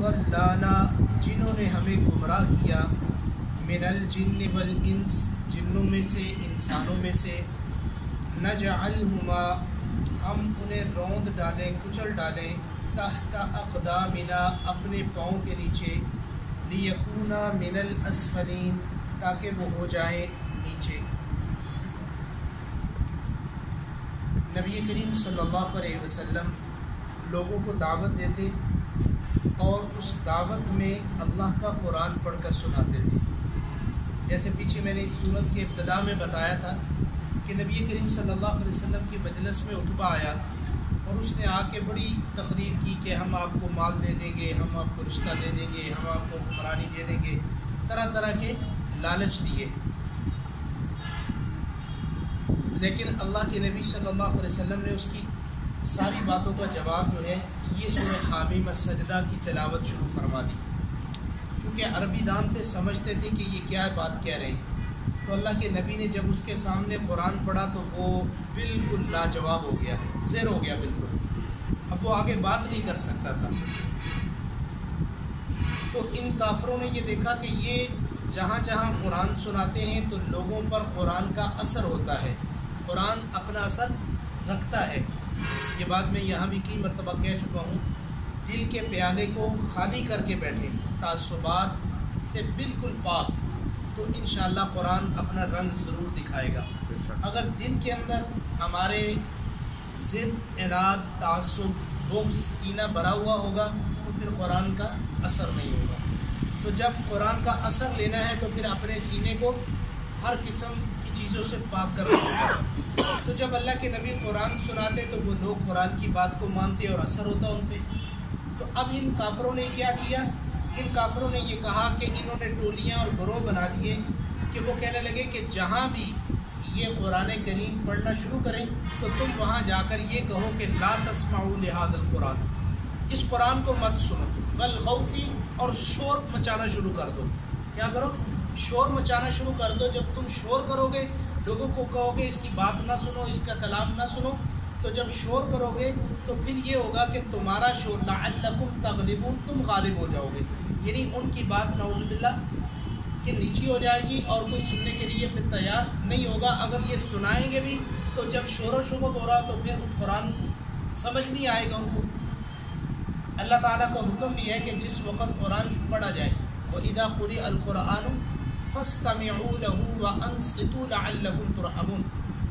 अज़ल्लाना, जिन्होंने हमें गुमराह किया, मिनल जिन्न वल इंस, जिन्नों में से इंसानों में से, नजअलहुमा, हम उन्हें रौंद डालें, कुचल डालें, तहता अक़दामिना, अपने पाँव के नीचे, लियकूना मिनल अस्फलीन, ताकि वो हो जाए नीचे। नबी करीम सल्लल्लाहु अलैहि वसल्लम लोगों को दावत देते और उस दावत में अल्लाह का कुरान पढ़कर सुनाते थे। जैसे पीछे मैंने इस सूरत के इब्तिदा में बताया था कि नबी करीम सल्लल्लाहु अलैहि वसल्लम की मजलिस में उतबा आया और उसने आके बड़ी तकरीर की कि हम आपको माल दे देंगे, हम आपको रिश्ता दे देंगे, हम आपको हुक्मरानी दे देंगे, तरह तरह के लालच दिए। लेकिन अल्लाह के नबी सल्लल्लाहु अलैहि वसल्लम ने उसकी सारी बातों का जवाब जो है ये सूरह हामीम सजदा की तिलावत शुरू फरमा दी। चूँकि अरबी दान थे, समझते थे कि ये क्या बात कह रहे हैं, तो अल्लाह के नबी ने जब उसके सामने कुरान पढ़ा तो वो बिल्कुल लाजवाब हो गया, ज़ेर हो गया बिल्कुल। अब वो आगे बात नहीं कर सकता था। तो इन काफरों ने ये देखा कि ये जहाँ जहाँ कुरान सुनाते हैं तो लोगों पर कुरान का असर होता है, कुरान अपना असर रखता है। ये बात मैं यहाँ भी कई मरतबा कह चुका हूँ। दिल के प्याले को खाली करके बैठे, तासुबात से बिल्कुल पाक, तो इंशाअल्लाह कुरान अपना रंग ज़रूर दिखाएगा। अगर दिल के अंदर हमारे ज़िद, इराद, तासुब, बुग़्ज़, कीना भरा हुआ होगा तो फिर कुरान का असर नहीं होगा। तो जब कुरान का असर लेना है तो फिर अपने सीने को हर किस्म की चीज़ों से पाक करना होगा। तो जब अल्लाह के नबी कुरान सुनाते तो वो लोग कुरान की बात को मानते और असर होता उन पर। तो अब इन काफरों ने क्या किया, इन काफरों ने ये कहा कि इन्होंने टोलियाँ और गिरोह बना दिए कि वो कहने लगे कि जहाँ भी ये कुरान करीम पढ़ना शुरू करें तो तुम वहाँ जाकर ये कहो कि ला तस्माऊ लिहादल कुरान, इस कुरान को मत सुनो, वल गौफी, और शोर मचाना शुरू कर दो। क्या करो? शोर मचाना शुरू कर दो। जब तुम शोर करोगे, लोगों को कहोगे इसकी बात ना सुनो, इसका कलाम ना सुनो, तो जब शोर करोगे तो फिर ये होगा कि तुम्हारा शोर लअल्लकुम तग़लिबून, तुम गालिब हो जाओगे, यानी उनकी बात नाउज़ुबिल्लाह कि नीची हो जाएगी और कोई सुनने के लिए फिर तैयार नहीं होगा। अगर ये सुनाएंगे भी तो जब शोर शुबह हो रहा तो फिर कुरान समझ नहीं आएगा उनको। अल्लाह ताला का हुक्म भी है कि जिस वक़्त कुरान पढ़ा जाए, व इज़ा क़ुरिअल क़ुरआनु फ़स्तमिऊ लहू व अंसितू लअल्लकुम तुरहमून,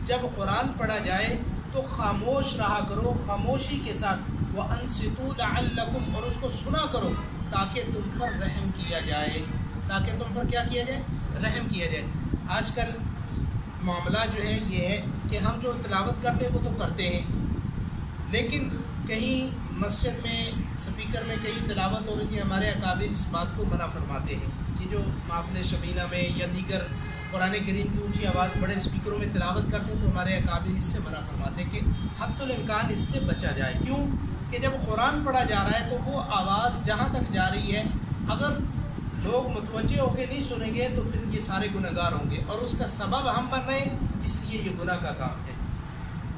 जब कुरान पढ़ा जाए तो खामोश रहा करो, खामोशी के साथ, व अंसितू लअल्लकुम, और उसको सुना करो ताकि तुम पर रहम किया जाए, ताकि तुम पर क्या किया जाए? रहम किया जाए। आजकल मामला जो है ये है कि हम जो तिलावत करते हैं वो तो करते हैं, लेकिन कहीं मस्जिद में स्पीकर में कहीं तिलावत हो रही थी, हमारे अकाबिर इस बात को मना फरमाते हैं। ये जो माफ़िल शबीना में या दीगर कुरान करीम की ऊंची आवाज़ बड़े स्पीकरों में तिलावत करते हैं तो हमारे अकाबिर इससे मना फरमाते हैं कि हद्दुल इम्कान इससे बचा जाए। क्यों? कि जब कुरान पढ़ा जा रहा है तो वो आवाज़ जहाँ तक जा रही है, अगर लोग मुतवज्जे होकर नहीं सुनेंगे तो फिर ये सारे गुनहगार होंगे और उसका सबब हम बन रहे हैं, इसलिए ये गुनाह का काम है।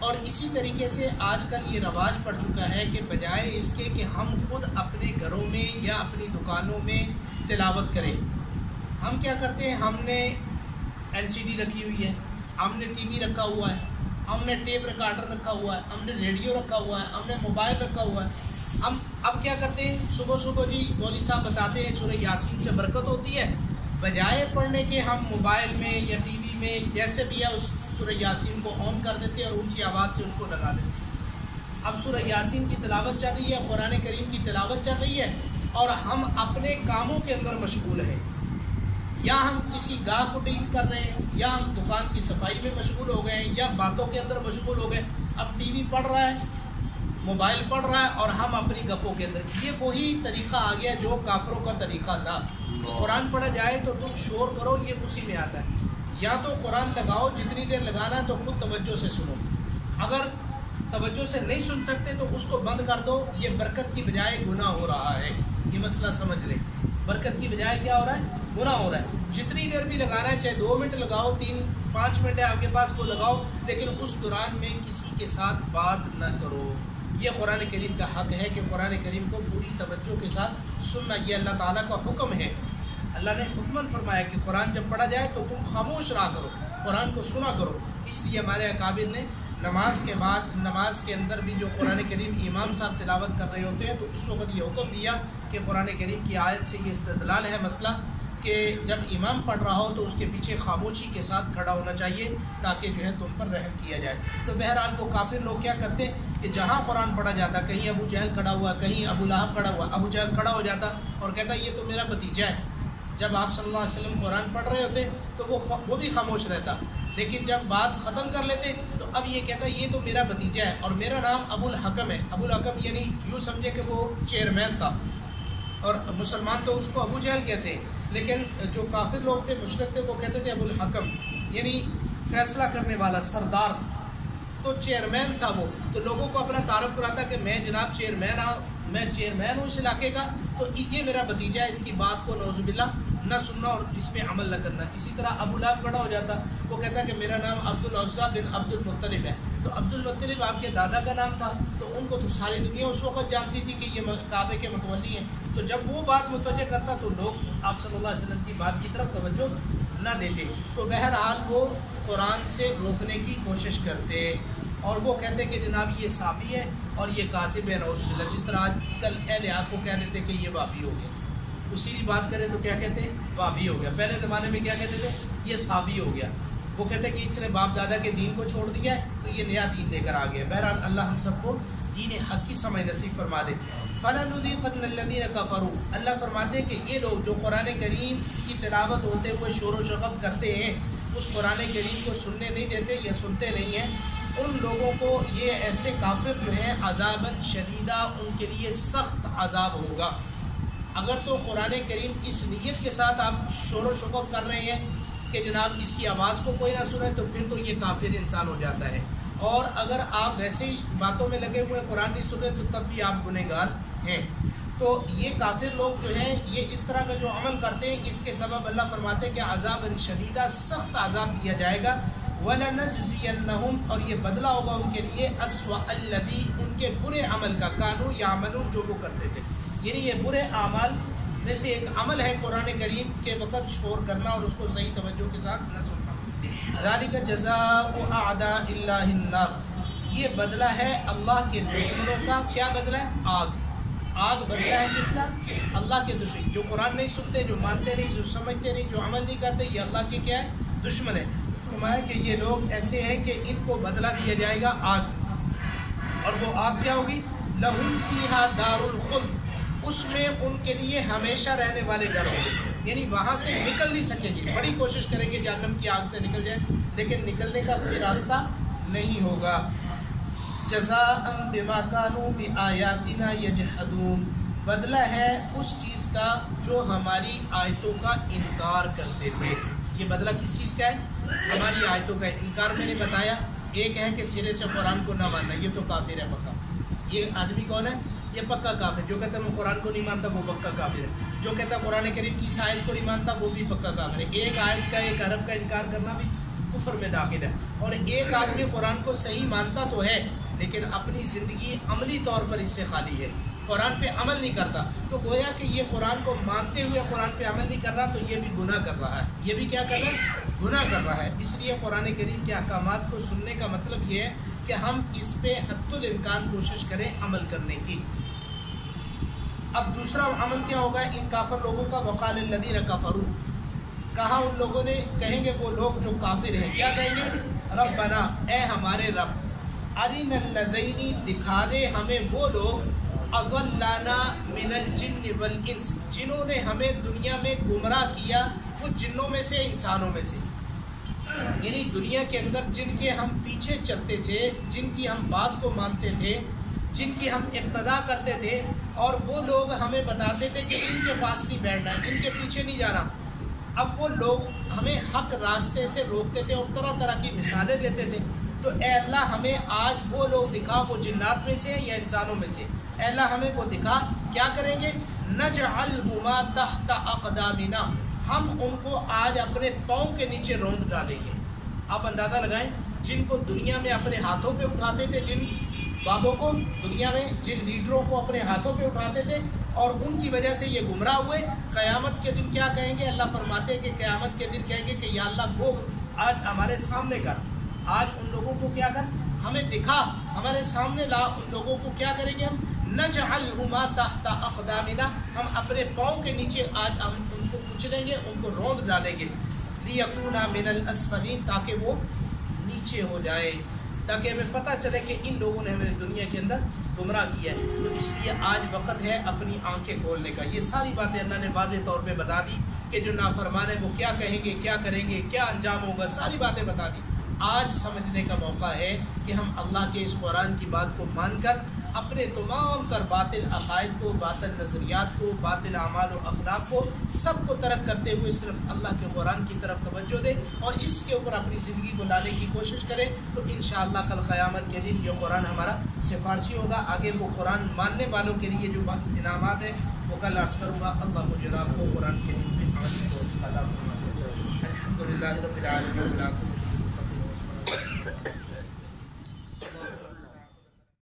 और इसी तरीके से आजकल ये रवाज पड़ चुका है कि बजाय इसके कि हम खुद अपने घरों में या अपनी दुकानों में तिलावत करें, हम क्या करते हैं, हमने LCD रखी हुई है, हमने TV रखा हुआ है, हमने टेप रिकॉर्डर रखा हुआ है, हमने रेडियो रखा हुआ है, हमने मोबाइल रखा हुआ है। हम अब क्या करते हैं, सुबह सुबह जी मौलवी साहब बताते हैं सूरह यासीन से बरकत होती है, बजाय पढ़ने के हम मोबाइल में या TV में जैसे भी है उस सूरह यासीन को ऑन कर देते हैं और ऊंची आवाज़ से उसको लगा देते हैं। अब सूरह यासीन की तिलावत चल रही है, कुरान करीम की तिलावत चल रही है और हम अपने कामों के अंदर मशगूल हैं, या हम किसी गाह को डील कर रहे हैं, या हम दुकान की सफाई में मशगूल हो गए, या बातों के अंदर मशगूल हो गए। अब TV पढ़ रहा है, मोबाइल पढ़ रहा है और हम अपनी गप्पों के अंदर। ये वही तरीका आ गया जो काफरों का तरीका था। तो कुरान पढ़ा जाए तो तुम शोर करो, ये उसी में आता है। या तो कुरान लगाओ, जितनी देर लगाना है तो खुद तवज्जो से सुनो, अगर तवज्जो से नहीं सुन सकते तो उसको बंद कर दो। ये बरकत की बजाय गुनाह हो रहा है, ये मसला समझ लें। बरकत की बजाय क्या हो रहा है? गुनाह हो रहा है। जितनी देर भी लगाना है, चाहे 2 मिनट लगाओ, 3-5 मिनट है आपके पास, वो लगाओ, लेकिन उस दौरान में किसी के साथ बात न करो, یہ قرآن کریم کا حق ہے کہ قرآن کریم کو پوری توجہ کے ساتھ سننا، یہ اللہ تعالیٰ کا حکم ہے۔ اللہ نے حکمن فرمایا کہ قرآن جب پڑھا جائے تو تم خاموش رہا کرو، قرآن کو سنا کرو۔ اس لیے ہمارے اکابر نے نماز کے بعد، نماز کے اندر بھی جو قرآن کریم امام صاحب تلاوت کر رہے ہوتے ہیں تو اس وقت یہ حکم دیا کہ قرآن کریم کی آیت سے یہ استدلال ہے مسئلہ کہ جب امام پڑھ رہا ہو تو اس کے پیچھے خاموشی کے ساتھ کھڑا ہونا چاہیے تاکہ جو ہے تم پر رحم کیا جائے۔ تو بہرحال وہ کافر لوگ کیا کرتے کہ جہاں قرآن پڑھا جاتا، کہیں ابو جہل کھڑا ہوا، کہیں ابو لہب کھڑا ہوا، ابو جہل کھڑا ہو جاتا اور کہتا یہ تو میرا بھتیجا ہے۔ جب آپ صلی اللہ علیہ وسلم قرآن پڑھ رہے ہوتے تو وہ بھی خاموش رہتا، لیکن جب بات ختم کر لیتے تو اب یہ کہتا یہ تو میرا بھتیجا ہے اور میرا نام ابو الحکم ہے۔ ابو الحکم یعنی یوں سمجھے کہ وہ چیئرمین تھا، اور مسلمان تو اس کو ابو جہل کہتے ہیں، لیکن جو کافر لوگ تھے، مشرک تھے، وہ کہتے تھے ابو الحکم یعنی فیصلہ کرنے والا، سردار، تو چیئرمین تھا وہ۔ تو لوگوں کو اپنا تعارف کراتا کہ میں جناب چیئرمین ہوں اس علاقے کا، تو یہ میرا بھتیجا ہے، اس کی بات کو نعوذ باللہ نہ سننا اور اس پہ عمل نہ کرنا۔ اسی طرح ابو لہب کھڑا ہو جاتا، وہ کہتا کہ میرا نام عبد العزیٰ بن عبد المطلب ہے، تو عبد المطلب آپ کے دادا کا نام تھا، تو ان کو تو ساری دنیا اس وقت جانتی تھی کہ یہ کعبے کے متولی ہیں۔ تو جب وہ بات متوجہ کرتا تو لوگ آپ صلی اللہ علیہ وسلم کی بات کی طرف توجہ نہ دیتے۔ تو بہرحال وہ قرآن سے روکنے کی کوشش کرتے اور وہ کہتے کہ جناب یہ صحابی ہے اور یہ کاذب ہے نعوذ باللہ، جس طرح آج کل اہل حق کو کہہ دیتے کہ یہ وابی ہو گیا، اسی لیے بات کریں تو کیا کہتے ہیں وابی ہو گیا۔ پہلے زمانے میں کیا کہتے تھے یہ صحابی ہو گیا، وہ کہتے کہ اس نے باپ دادا کے دین کو چھوڑ دیا ہے تو یہ نیا دین لے کر آ گیا۔ بہرحال اللہ ہم سب کو دین حق کی سمجھ نصیب فرما دے۔ فَلَنُذِيقَنَّ الَّذِينَ كَفَرُوا، اللہ فرماتے کہ یہ لوگ جو قرآن کریم کی تلاوت ہوتے ہوئے شور و شغب کرتے ہیں، اس قرآن کریم کو سننے نہیں دیتے یا سنتے نہیں ہیں، ان لوگوں کو یہ ایسے کافر جو ہیں عذاباً شدیدہ، ان کے لیے سخت عذاب ہوگا۔ اگر تو قرآن کریم اس نیت کے ساتھ آپ شور و شغب کر رہے ہیں کہ جناب اس کی آواز کو کوئی نہ سنے تو پھر تو یہ کافر انسان ہو جاتا ہے، اور اگر آپ ویسے ہی باتوں میں لگے ہوئے قرآن نہیں سن رہے تو تب بھی آپ گنہگار ہیں۔ تو یہ کافر لوگ جو ہیں یہ اس طرح کا جو عمل کرتے ہیں، اس کے سبب اللہ فرماتے ہیں کہ عذاباً شدیدہ، سخت عذاب دیا جائے گا۔ وَلَنَجْزِيَنَّهُمْ، اور یہ بدلہ ہوگا ان کے لیے أَسْوَأَ الَّذِي، ان کے برے عمل کا، كَانُوا يَعْمَلُونَ، جو وہ کرتے تھے۔ یعنی یہ برے اعمال میں سے ایک عمل ہے قرآن کریم کے وقت شور کرنا اور اس کو صحیح توجہ کے ساتھ نہ سننا۔ ذَلِكَ جَزَاءُ أَعْدَاءِ اللَّهِ النَّارِ، یہ بدلہ ہے اللہ کے دشمنوں کا۔ کیا بدلہ ہے؟ آگ بدلہ ہے کس کا؟ اللہ کے دشمن، جو قرآن نہیں سنتے، جو مانتے نہیں، جو سمجھتے نہیں، جو عمل نہیں کرتے، یہ اللہ کے کیا ہے؟ دشمن ہے۔ فرمایا کہ یہ لوگ ایسے ہیں کہ ان کو بدلہ دیا جائے گا آگ، اور وہ آگ کیا ہوگی؟ لَهُمْ فِيهَا دَارُ الْخُلْدِ، اس میں ان کے لیے ہمیشہ رہنے والے گھر ہوں گے، یعنی وہاں سے نکل نہیں سکیں گے۔ بڑی کوشش کریں گے جہنم کی آگ سے نکل جائے، لیکن نکلنے کا کوئی راستہ نہیں ہوگا۔ جزاء بما كانوا بآیاتنا یجحدون، بدلہ ہے اس چیز کا جو ہماری آیتوں کا انکار کرتے تھے۔ یہ بدلہ کس چیز کا ہے؟ ہماری آیتوں کا انکار۔ میں نے بتایا ایک ہے کہ سرے سے قرآن کو نہ ماننا، یہ تو کافر ہے پکا۔ یہ آدمی کون ہے؟ یہ پکا کافر۔ جو کہتا ہے میں قرآن کو نہیں مانتا وہ پکا کافر ہے۔ جو کہتا ہے قرآن کریم کی اس آیت کو نہیں مانتا وہ بھی پکا کافر ہے۔ ایک آیت کا، ایک حرف کا انکار کرنا بھی کفر میں داخل ہے۔ اور ایک آدمی قرآن کو صحیح مانتا تو ہے لیکن اپنی زندگی عملی طور پر اس سے خالی ہے، قرآن پہ عمل نہیں کرتا، تو گویا کہ یہ قرآن کو مانتے ہوئے قرآن پہ عمل نہیں کر رہا، تو یہ بھی گناہ کر رہا ہے۔ یہ بھی کیا کر رہا ہے؟ گناہ کر رہا ہے۔ اس لیے قرآن کریم کے احکامات کو سننے کا مطلب یہ ہے کہ ہم اس پہ حتی الامکان کوشش کریں عمل کرنے کی۔ اب دوسرا عمل کیا ہوگا ان کافر لوگوں کا؟ وقال الذین کفروا، کہا ان لوگوں نے، کہیں گے وہ لوگ جو کافر ہیں، کیا کہیں گے؟ ربنا، اے ہمارے رب، ارنا الذین، دکھا دے ہمیں وہ لوگ، اضلانا من الجن والانس، جنہوں نے ہمیں دنیا میں گمراہ کیا، وہ جنوں میں سے انسانوں میں سے، یعنی دنیا کے اندر جن کے ہم پیچھے چلتے تھے، جن کی ہم بات کو مانتے تھے، جن کی ہم اقتدا کرتے تھے، اور وہ لوگ ہمیں بتاتے تھے کہ ان کے پاس نہیں بیٹھنا، ان کے پیچھے نہیں جانا۔ اب وہ لوگ ہمیں حق راستے سے روکتے تھے اور طرح طرح کی مثالیں دیتے تھے۔ تو اے اللہ ہمیں آج وہ لوگ دکھا، وہ جنات میں سے یا انسانوں میں سے، اے اللہ ہمیں وہ دکھا۔ کیا کریں گے؟ نجعلہما تحت اقدامنا، ہم ان کو آج اپنے پاؤں کے نیچے روند ڈالیں گے۔ آپ اندازہ لگائیں، جن کو دنیا میں اپنے ہاتھوں پہ اٹھاتے تھے، बाबों को, दुनिया में जिन लीडरों को अपने हाथों पे उठाते थे और उनकी वजह से ये गुमराह हुए, क़यामत के दिन क्या कहेंगे? अल्लाह फरमाते हैं कि क़यामत के दिन कहेंगे कि या अल्लाह वो आज हमारे सामने कर, आज उन लोगों को क्या कर, हमें दिखा, हमारे सामने ला। उन लोगों को क्या करेंगे हम? नजअलहुमा तहता अक़दामिना, हम अपने पाँव के नीचे आज हम उनको कुचलेंगे, उनको रौंद डालेंगे। लियकूना मिनल अस्फलीन, ताकि वो नीचे हो जाए, ताकि हमें पता चले कि इन लोगों ने हमें दुनिया के अंदर गुमराह किया है। तो इसलिए आज वक्त है अपनी आंखें खोलने का। ये सारी बातें अल्लाह ने वाज़ेह तौर पे बता दी कि जो नाफरमान है वो क्या कहेंगे, क्या करेंगे, क्या अंजाम होगा, सारी बातें बता दी। आज समझने का मौका है कि हम अल्लाह के इस कुरान की बात को मानकर अपने तमाम तर बातिल अकायद को, बातिल नज़रियात को, बातिल अमाल और अखलाक को सबको तरक करते हुए सिर्फ अल्लाह के कुरान की तरफ तवज्जो दें और इसके ऊपर अपनी ज़िंदगी को लाने की कोशिश करें। तो इंशाअल्लाह कल क़यामत के दिन जो कुरान हमारा सिफारशी होगा, आगे वो कुरान मानने वालों के लिए जो इनामात है वो कल अर्ज़ करूँगा। अल्लाह मुझे आपको कुरान के दिन में अल्हम्दुलिल्लाह रब्बिल आलमीन।